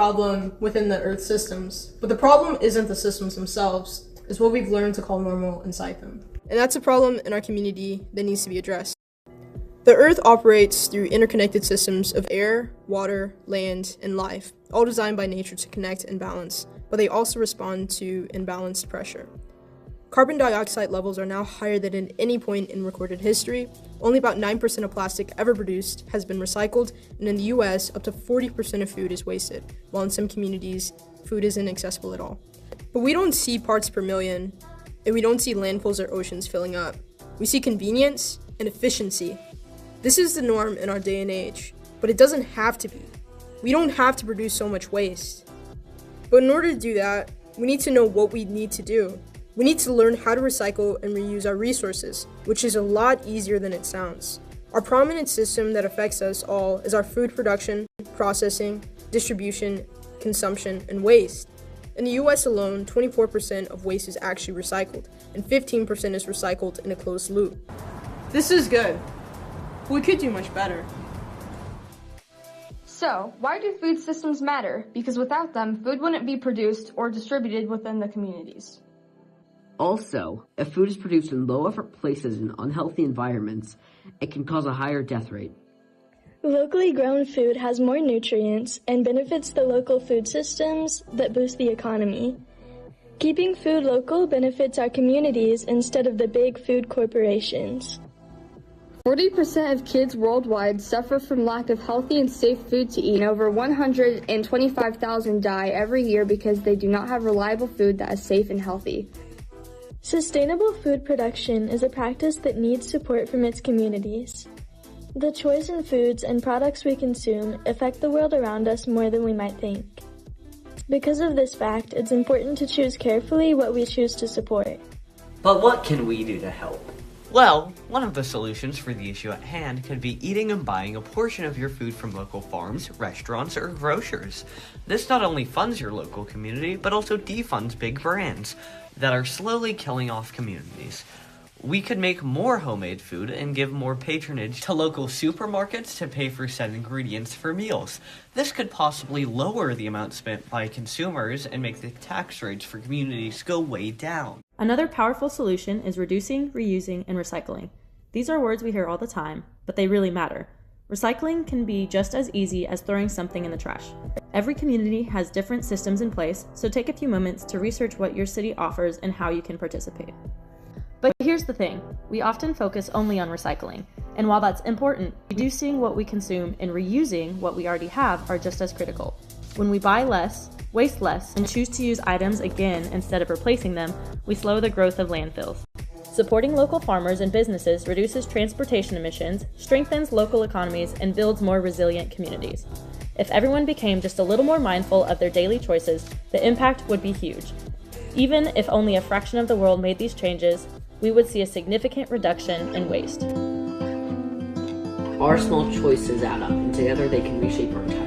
problem within the Earth systems, but the problem isn't the systems themselves, it's what we've learned to call normal inside them. And that's a problem in our community that needs to be addressed. The Earth operates through interconnected systems of air, water, land, and life, all designed by nature to connect and balance, but they also respond to imbalanced pressure. Carbon dioxide levels are now higher than at any point in recorded history. Only about 9% of plastic ever produced has been recycled, and in the US, up to 40% of food is wasted, while in some communities, food isn't accessible at all. But we don't see parts per million, and we don't see landfills or oceans filling up. We see convenience and efficiency. This is the norm in our day and age, but it doesn't have to be. We don't have to produce so much waste. But in order to do that, we need to know what we need to do. We need to learn how to recycle and reuse our resources, which is a lot easier than it sounds. Our prominent system that affects us all is our food production, processing, distribution, consumption, and waste. In the US alone, 24% of waste is actually recycled, and 15% is recycled in a closed loop. This is good. We could do much better. So, why do food systems matter? Because without them, food wouldn't be produced or distributed within the communities. Also, if food is produced in low-effort places in unhealthy environments, it can cause a higher death rate. Locally grown food has more nutrients and benefits the local food systems that boost the economy. Keeping food local benefits our communities instead of the big food corporations. 40% of kids worldwide suffer from lack of healthy and safe food to eat, and over 125,000 die every year because they do not have reliable food that is safe and healthy. Sustainable food production is a practice that needs support from its communities. The choice in foods and products we consume affect the world around us more than we might think. Because of this fact, it's important to choose carefully what we choose to support. But what can we do to help? Well, one of the solutions for the issue at hand could be eating and buying a portion of your food from local farms, restaurants, or grocers. This not only funds your local community, but also defunds big brands that are slowly killing off communities. We could make more homemade food and give more patronage to local supermarkets to pay for said ingredients for meals. This could possibly lower the amount spent by consumers and make the tax rates for communities go way down. Another powerful solution is reducing, reusing, and recycling. These are words we hear all the time, but they really matter. Recycling can be just as easy as throwing something in the trash. Every community has different systems in place, so take a few moments to research what your city offers and how you can participate. But here's the thing, we often focus only on recycling, and while that's important, reducing what we consume and reusing what we already have are just as critical. When we buy less, waste less, and choose to use items again instead of replacing them, we slow the growth of landfills. Supporting local farmers and businesses reduces transportation emissions, strengthens local economies, and builds more resilient communities. If everyone became just a little more mindful of their daily choices, the impact would be huge. Even if only a fraction of the world made these changes, we would see a significant reduction in waste. Our small choices add up, and together they can reshape our entire